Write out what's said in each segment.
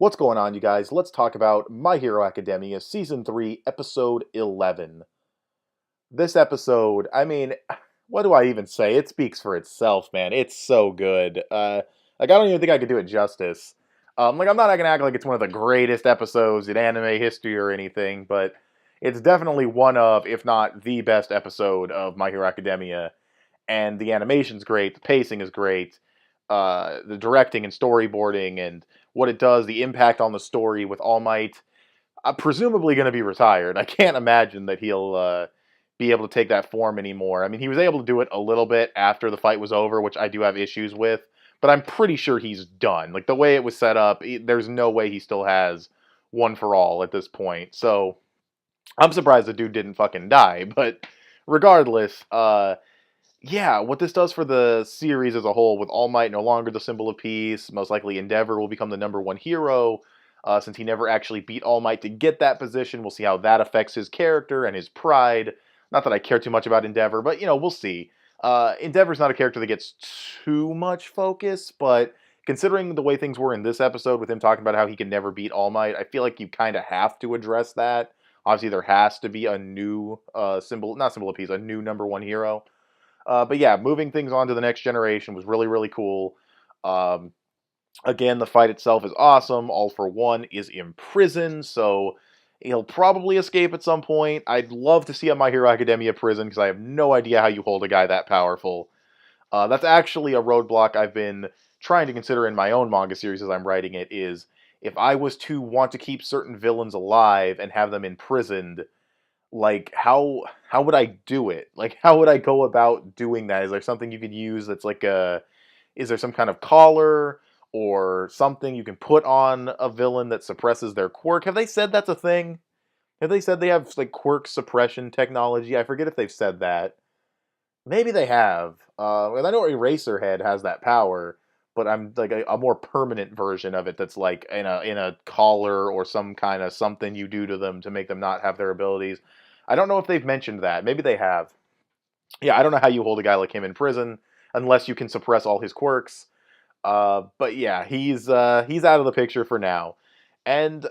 What's going on, you guys? Let's talk about My Hero Academia Season 3, Episode 11. This episode, what do I even say? It speaks for itself, man. It's so good. I don't even think I could do it justice. I'm not gonna act like it's one of the greatest episodes in anime history or anything, but it's definitely one of, if not the best episode of My Hero Academia. And the animation's great, the pacing is great, the directing and storyboarding and what it does, the impact on the story with All Might. Presumably going to be retired. I can't imagine that he'll be able to take that form anymore. I mean, he was able to do it a little bit after the fight was over, which I do have issues with, but I'm pretty sure he's done. Like the way it was set up, there's no way he still has one for all at this point. So I'm surprised the dude didn't fucking die. But regardless, yeah, what this does for the series as a whole, with All Might no longer the symbol of peace, most likely Endeavor will become the #1 hero, since he never actually beat All Might to get that position. We'll see how that affects his character and his pride. Not that I care too much about Endeavor, but, we'll see. Endeavor's not a character that gets too much focus, but considering the way things were in this episode with him talking about how he can never beat All Might, I feel like you kind of have to address that. Obviously, there has to be a new not symbol of peace, a new #1 hero. But yeah, moving things on to the next generation was really, really cool. Um, Again, the fight itself is awesome. All for One is imprisoned, so he'll probably escape at some point. I'd love to see a My Hero Academia prison because I have no idea how you hold a guy that powerful. That's actually a roadblock I've been trying to consider in my own manga series as I'm writing it. Is if I was to want to keep certain villains alive and have them imprisoned, like how would I do it? Like how would I go about doing that? Is there something you could use that's like a is there some kind of collar or something you can put on a villain that suppresses their quirk? Have they said that's a thing? Have they said they have like quirk suppression technology? I forget if they've said that. Maybe they have. And I know Eraserhead has that power, but I'm like a more permanent version of it that's like in a collar or some kind of something you do to them to make them not have their abilities. I don't know if they've mentioned that. Maybe they have. Yeah, I don't know how you hold a guy like him in prison unless you can suppress all his quirks. But yeah, he's out of the picture for now. And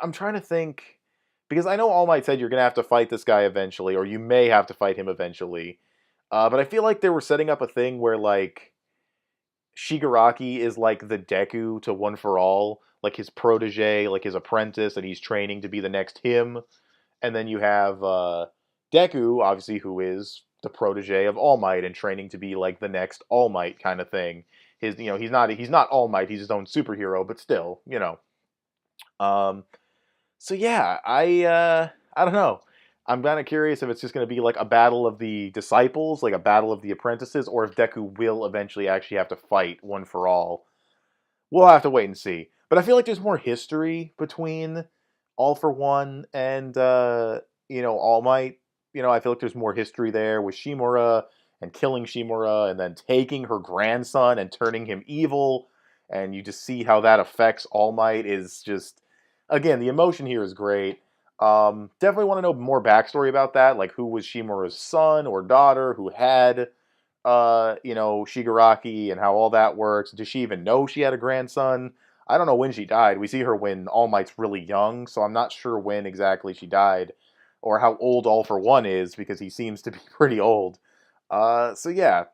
I'm trying to think because I know All Might said you're gonna have to fight this guy eventually, or you may have to fight him eventually. But I feel like they were setting up a thing where like Shigaraki is like the Deku to One for All, like his protege, like his apprentice that he's training to be the next him. And then you have Deku, obviously, who is the protege of All Might and training to be like the next All Might kind of thing. He's not All Might, he's his own superhero, but still, Um, so yeah, I don't know. I'm kind of curious if it's just going to be like a battle of the disciples, like a battle of the apprentices, or if Deku will eventually actually have to fight One for All. We'll have to wait and see. But I feel like there's more history between All for One and All Might. I feel like there's more history there with Shimura and killing Shimura and then taking her grandson and turning him evil. And you just see how that affects All Might is just again, the emotion here is great. Definitely want to know more backstory about that, like who was Shimura's son or daughter, who had Shigaraki and how all that works. Does she even know she had a grandson? I don't know when she died. We see her when All Might's really young, so I'm not sure when exactly she died or how old All for One is because he seems to be pretty old. So yeah,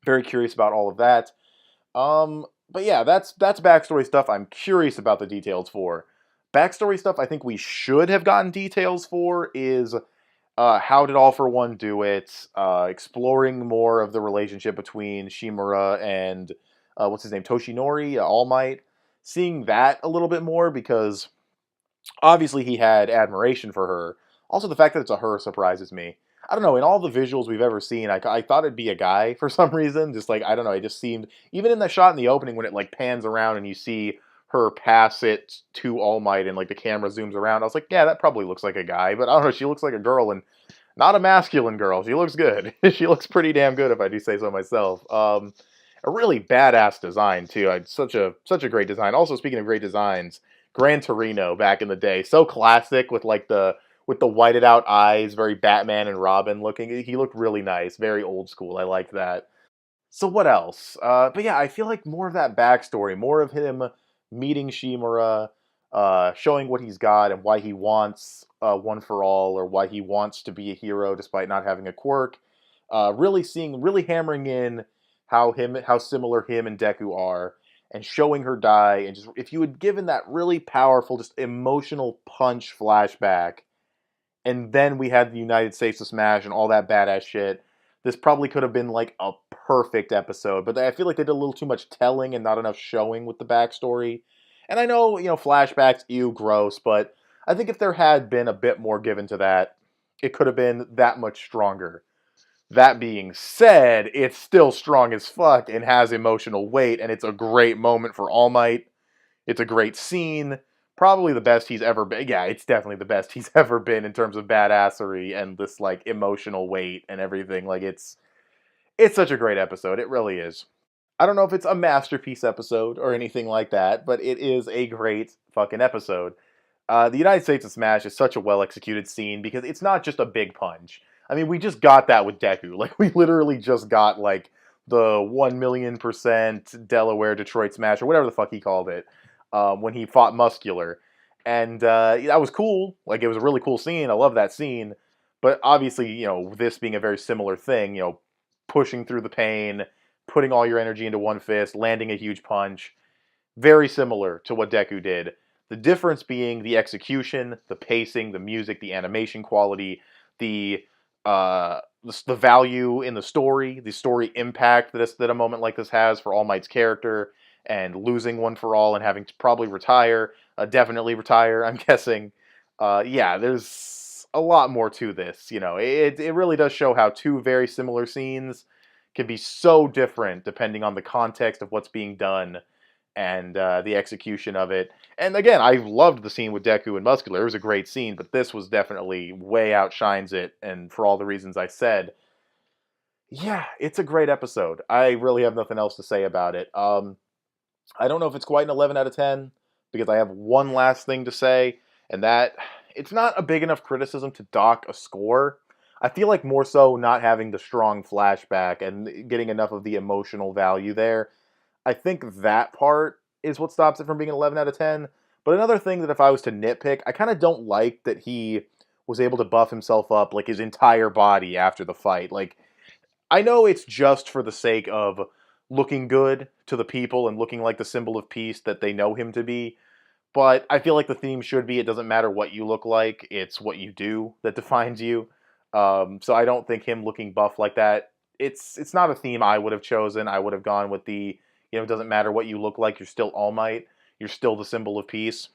very curious about all of that. But yeah, that's backstory stuff I'm curious about the details for. Backstory stuff I think we should have gotten details for is how did All for One do it? Exploring more of the relationship between Shimura and what's his name, Toshinori, All Might. Seeing that a little bit more because obviously he had admiration for her. Also, the fact that it's a her surprises me. I don't know. In all the visuals we've ever seen, I thought it'd be a guy for some reason. Just like I don't know, it just seemed even in the shot in the opening when it like pans around and you see her pass it to All Might and like the camera zooms around. I was like, yeah, that probably looks like a guy, but I don't know. She looks like a girl and not a masculine girl. She looks good. She looks pretty damn good if I do say so myself. A really badass design too. Such a great design. Also, speaking of great designs, Gran Torino back in the day, so classic with the whited out eyes, very Batman and Robin looking. He looked really nice, very old school. I liked that. So what else? But yeah, I feel like more of that backstory, more of him meeting Shimura, showing what he's got and why he wants One for All, or why he wants to be a hero despite not having a quirk. Really hammering in how similar him and Deku are, and showing her die, and just if you had given that really powerful, just emotional punch flashback, and then we had the United States of Smash and all that badass shit. This probably could have been like a perfect episode, but I feel like they did a little too much telling and not enough showing with the backstory. And I know, flashbacks, ew, gross, but I think if there had been a bit more given to that, it could have been that much stronger. That being said, it's still strong as fuck and has emotional weight, and it's a great moment for All Might. It's a great scene. Probably the best he's ever been. Yeah, it's definitely the best he's ever been in terms of badassery and this like emotional weight and everything. Like it's such a great episode. It really is. I don't know if it's a masterpiece episode or anything like that, but it is a great fucking episode. The United States of Smash is such a well executed scene because it's not just a big punch. I mean, we just got that with Deku. Like, we literally just got, like, the 1,000,000% Delaware Detroit Smash, or whatever the fuck he called it, when he fought Muscular. And that was cool. Like, it was a really cool scene. I love that scene. But obviously, this being a very similar thing, pushing through the pain, putting all your energy into one fist, landing a huge punch, very similar to what Deku did. The difference being the execution, the pacing, the music, the animation quality, the the value in the story impact that a moment like this has for All Might's character, and losing One for All and having to probably retire, definitely retire, I'm guessing. Yeah, there's a lot more to this. It really does show how two very similar scenes can be so different depending on the context of what's being done and the execution of it. And again, I loved the scene with Deku and Muscular. It was a great scene, but this was definitely way outshines it, and for all the reasons I said. Yeah, it's a great episode. I really have nothing else to say about it. I don't know if it's quite an 11 out of 10, because I have one last thing to say, and that it's not a big enough criticism to dock a score. I feel like more so not having the strong flashback and getting enough of the emotional value there. I think that part is what stops it from being an 11 out of 10. But another thing that if I was to nitpick, I kind of don't like that he was able to buff himself up like his entire body after the fight. Like, I know it's just for the sake of looking good to the people and looking like the symbol of peace that they know him to be, but I feel like the theme should be it doesn't matter what you look like, it's what you do that defines you. So I don't think him looking buff like that, it's not a theme I would have chosen. I would have gone with it doesn't matter what you look like, you're still All Might, you're still the symbol of peace.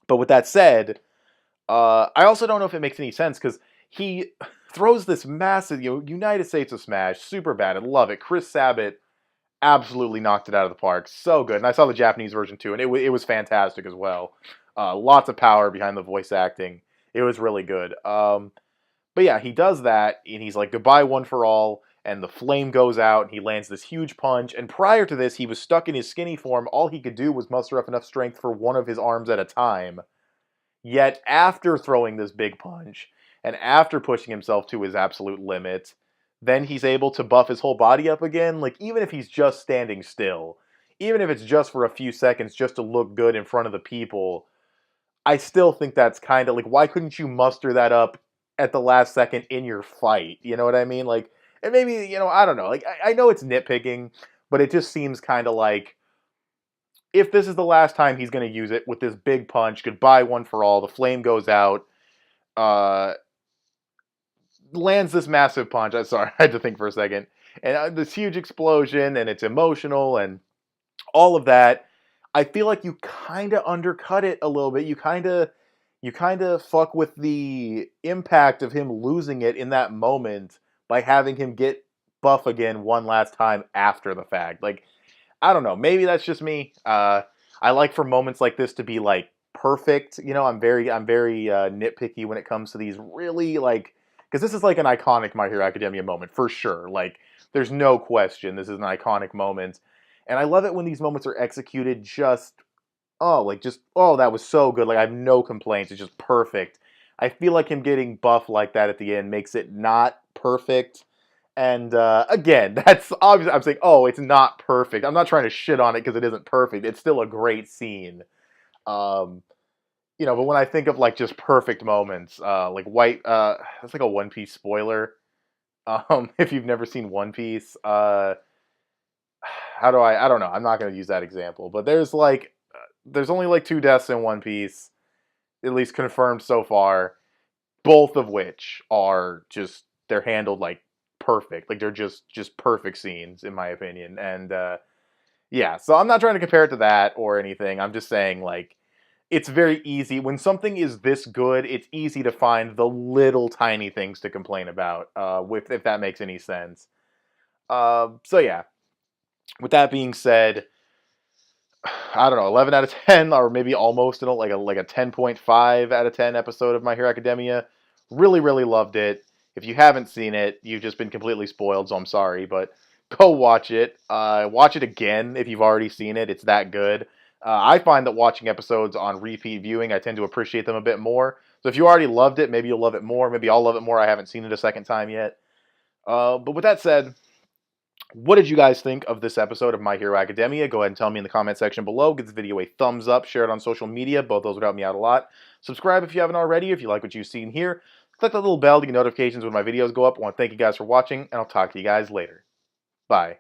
But with that said, I also don't know if it makes any sense, because he throws this massive, United States of Smash, super bad, I love it. Chris Sabat absolutely knocked it out of the park, so good. And I saw the Japanese version too, and it was fantastic as well. Lots of power behind the voice acting. It was really good. But yeah, he does that, and he's like, goodbye One for All, and the flame goes out, and he lands this huge punch. And prior to this, he was stuck in his skinny form. All he could do was muster up enough strength for one of his arms at a time. Yet, after throwing this big punch, and after pushing himself to his absolute limit, then he's able to buff his whole body up again. Like, even if he's just standing still, even if it's just for a few seconds, just to look good in front of the people, I still think that's kind of like, why couldn't you muster that up at the last second in your fight? You know what I mean? Like, and maybe, I don't know. Like, I know it's nitpicking, but it just seems kind of like, if this is the last time he's going to use it with this big punch, goodbye One for All, the flame goes out, uh, lands this massive punch. I'm sorry, I had to think for a second. And this huge explosion, and it's emotional, and all of that. I feel like you kind of undercut it a little bit. You kind of fuck with the impact of him losing it in that moment by having him get buff again one last time after the fact. Like, I don't know. Maybe that's just me. I like for moments like this to be like perfect. I'm very nitpicky when it comes to these really like, because this is like an iconic My Hero Academia moment for sure. Like, there's no question this is an iconic moment, and I love it when these moments are executed just that was so good. Like, I have no complaints. It's just perfect. I feel like him getting buff like that at the end makes it not perfect, And again, that's obviously, I'm saying, oh, it's not perfect. I'm not trying to shit on it because it isn't perfect. It's still a great scene. Um, but when I think of like just perfect moments, like that's like a One Piece spoiler. If you've never seen One Piece, how do I don't know. I'm not going to use that example, but there's only like two deaths in One Piece, at least confirmed so far, both of which are just they're handled like perfect. Like they're just perfect scenes in my opinion. And yeah, so I'm not trying to compare it to that or anything. I'm just saying like it's very easy when something is this good. It's easy to find the little tiny things to complain about. With if that makes any sense. So yeah. With that being said, I don't know, 11 out of 10, or maybe almost like a 10.5 out of 10 episode of My Hero Academia. Really, really loved it. If you haven't seen it, you've just been completely spoiled, so I'm sorry, but go watch it. Watch it again if you've already seen it. It's that good. I find that watching episodes on repeat viewing, I tend to appreciate them a bit more. So if you already loved it, maybe you'll love it more. Maybe I'll love it more. I haven't seen it a second time yet. But with that said, what did you guys think of this episode of My Hero Academia? Go ahead and tell me in the comment section below. Give this video a thumbs up. Share it on social media. Both those would help me out a lot. Subscribe if you haven't already. If you like what you've seen here, click that little bell to get notifications when my videos go up. I want to thank you guys for watching, and I'll talk to you guys later. Bye.